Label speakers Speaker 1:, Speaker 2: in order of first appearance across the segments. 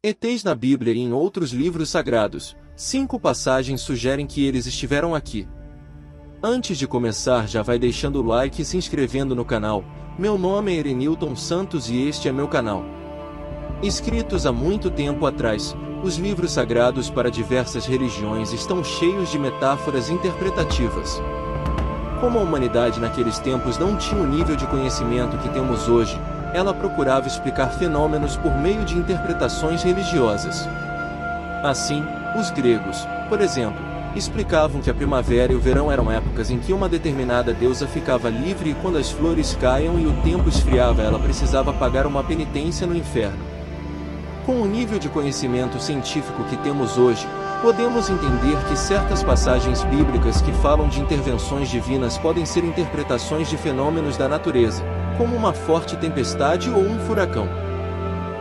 Speaker 1: ETs na Bíblia e em outros livros sagrados. 5 passagens sugerem que eles estiveram aqui. Antes de começar, já vai deixando o like e se inscrevendo no canal. Meu nome é Erenilton Santos e este é meu canal. Escritos há muito tempo atrás, os livros sagrados para diversas religiões estão cheios de metáforas interpretativas. Como a humanidade naqueles tempos não tinha o nível de conhecimento que temos hoje, ela procurava explicar fenômenos por meio de interpretações religiosas. Assim, os gregos, por exemplo, explicavam que a primavera e o verão eram épocas em que uma determinada deusa ficava livre e quando as flores caíam e o tempo esfriava, ela precisava pagar uma penitência no inferno. Com o nível de conhecimento científico que temos hoje, podemos entender que certas passagens bíblicas que falam de intervenções divinas podem ser interpretações de fenômenos da natureza, como uma forte tempestade ou um furacão.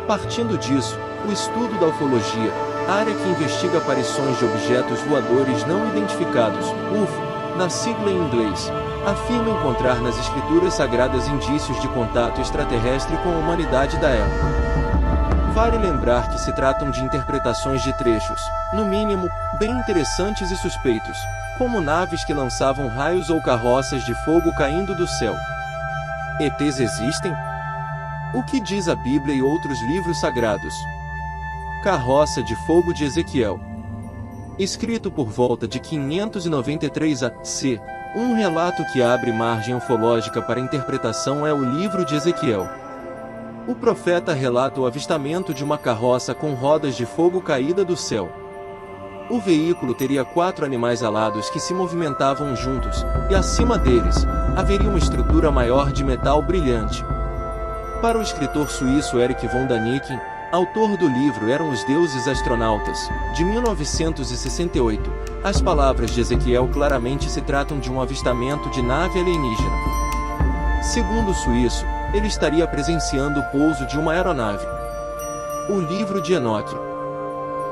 Speaker 1: Partindo disso, o estudo da ufologia, área que investiga aparições de objetos voadores não identificados, UFO, na sigla em inglês, afirma encontrar nas escrituras sagradas indícios de contato extraterrestre com a humanidade da época. Vale lembrar que se tratam de interpretações de trechos, no mínimo, bem interessantes e suspeitos, como naves que lançavam raios ou carroças de fogo caindo do céu. ETs existem? O que diz a Bíblia e outros livros sagrados? Carroça de Fogo de Ezequiel. Escrito por volta de 593 a.C., um relato que abre margem ufológica para interpretação é o livro de Ezequiel. O profeta relata o avistamento de uma carroça com rodas de fogo caída do céu. O veículo teria 4 animais alados que se movimentavam juntos, e acima deles, haveria uma estrutura maior de metal brilhante. Para o escritor suíço Erich von Däniken, autor do livro Eram os Deuses Astronautas, de 1968, as palavras de Ezequiel claramente se tratam de um avistamento de nave alienígena. Segundo o suíço, ele estaria presenciando o pouso de uma aeronave. O livro de Enoque.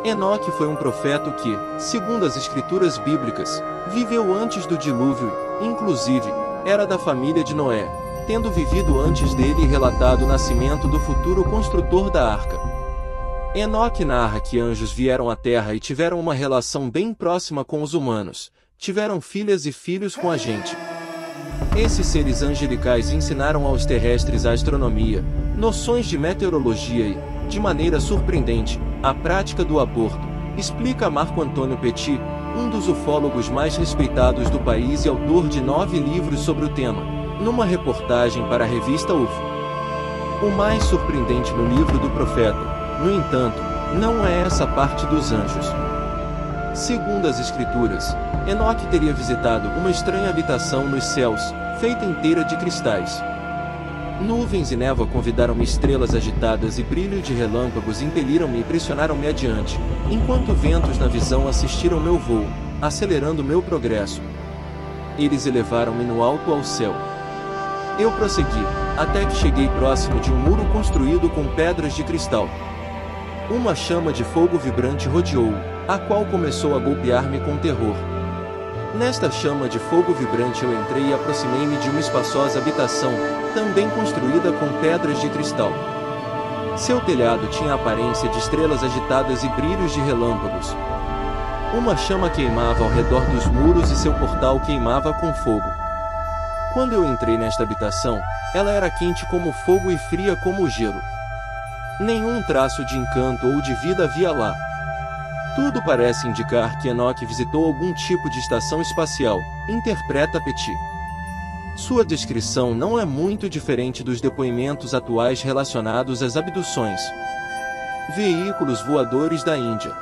Speaker 1: Enoque foi um profeta que, segundo as escrituras bíblicas, viveu antes do dilúvio e, inclusive, era da família de Noé, tendo vivido antes dele e relatado o nascimento do futuro construtor da arca. Enoque narra que anjos vieram à terra e tiveram uma relação bem próxima com os humanos, tiveram filhas e filhos com a gente. Esses seres angelicais ensinaram aos terrestres a astronomia, noções de meteorologia e, de maneira surpreendente, a prática do aborto, explica Marco Antônio Petit, um dos ufólogos mais respeitados do país e autor de 9 livros sobre o tema, numa reportagem para a revista UFO. O mais surpreendente no livro do profeta, no entanto, não é essa parte dos anjos. Segundo as escrituras, Enoque teria visitado uma estranha habitação nos céus, feita inteira de cristais. Nuvens e névoa convidaram-me, estrelas agitadas e brilho de relâmpagos impeliram-me e pressionaram-me adiante, enquanto ventos na visão assistiram meu voo, acelerando meu progresso. Eles elevaram-me no alto ao céu. Eu prossegui, até que cheguei próximo de um muro construído com pedras de cristal. Uma chama de fogo vibrante rodeou-o, a qual começou a golpear-me com terror. Nesta chama de fogo vibrante eu entrei e aproximei-me de uma espaçosa habitação, também construída com pedras de cristal. Seu telhado tinha a aparência de estrelas agitadas e brilhos de relâmpagos. Uma chama queimava ao redor dos muros e seu portal queimava com fogo. Quando eu entrei nesta habitação, ela era quente como fogo e fria como gelo. Nenhum traço de encanto ou de vida havia lá. Tudo parece indicar que Enoque visitou algum tipo de estação espacial, interpreta Petit. Sua descrição não é muito diferente dos depoimentos atuais relacionados às abduções. Veículos voadores da Índia.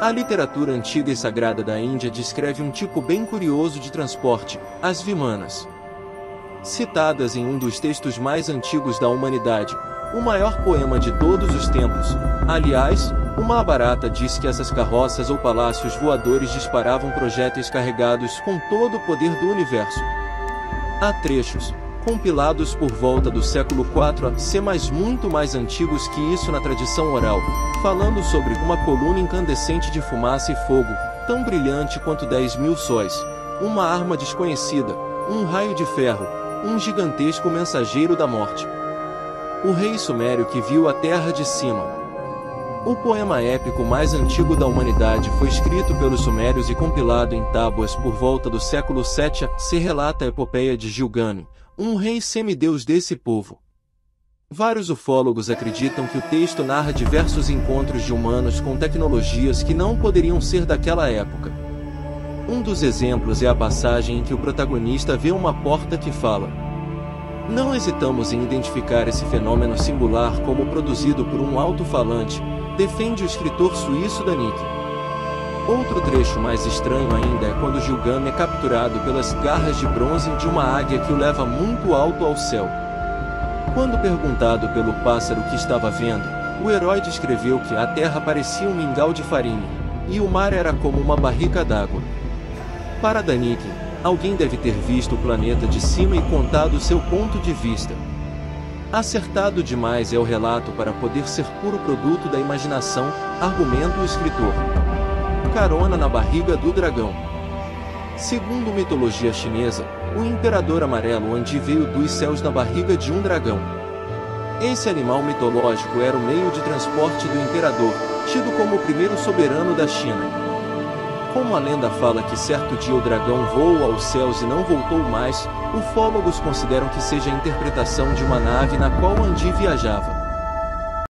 Speaker 1: A literatura antiga e sagrada da Índia descreve um tipo bem curioso de transporte, as vimanas. Citadas em um dos textos mais antigos da humanidade, o maior poema de todos os tempos. Aliás, o Mahabharata diz que essas carroças ou palácios voadores disparavam projéteis carregados com todo o poder do universo. Há trechos, compilados por volta do século IV a.C., mas muito mais antigos que isso na tradição oral, falando sobre uma coluna incandescente de fumaça e fogo, tão brilhante quanto 10.000 sóis, uma arma desconhecida, um raio de ferro, um gigantesco mensageiro da morte. O rei sumério que viu a terra de cima. O poema épico mais antigo da humanidade foi escrito pelos sumérios e compilado em tábuas por volta do século VII. Se relata a epopeia de Gilgamesh, um rei semideus desse povo. Vários ufólogos acreditam que o texto narra diversos encontros de humanos com tecnologias que não poderiam ser daquela época. Um dos exemplos é a passagem em que o protagonista vê uma porta que fala. Não hesitamos em identificar esse fenômeno singular como produzido por um alto-falante, defende o escritor suíço Danique. Outro trecho mais estranho ainda é quando Gilgamesh é capturado pelas garras de bronze de uma águia que o leva muito alto ao céu. Quando perguntado pelo pássaro o que estava vendo, o herói descreveu que a terra parecia um mingau de farinha, e o mar era como uma barrica d'água. Para Danique, alguém deve ter visto o planeta de cima e contado seu ponto de vista. Acertado demais é o relato para poder ser puro produto da imaginação, argumenta o escritor. Carona na barriga do dragão. Segundo mitologia chinesa, o imperador amarelo Andi veio dos céus na barriga de um dragão. Esse animal mitológico era o meio de transporte do imperador, tido como o primeiro soberano da China. Como a lenda fala que certo dia o dragão voou aos céus e não voltou mais, ufólogos consideram que seja a interpretação de uma nave na qual Andi viajava.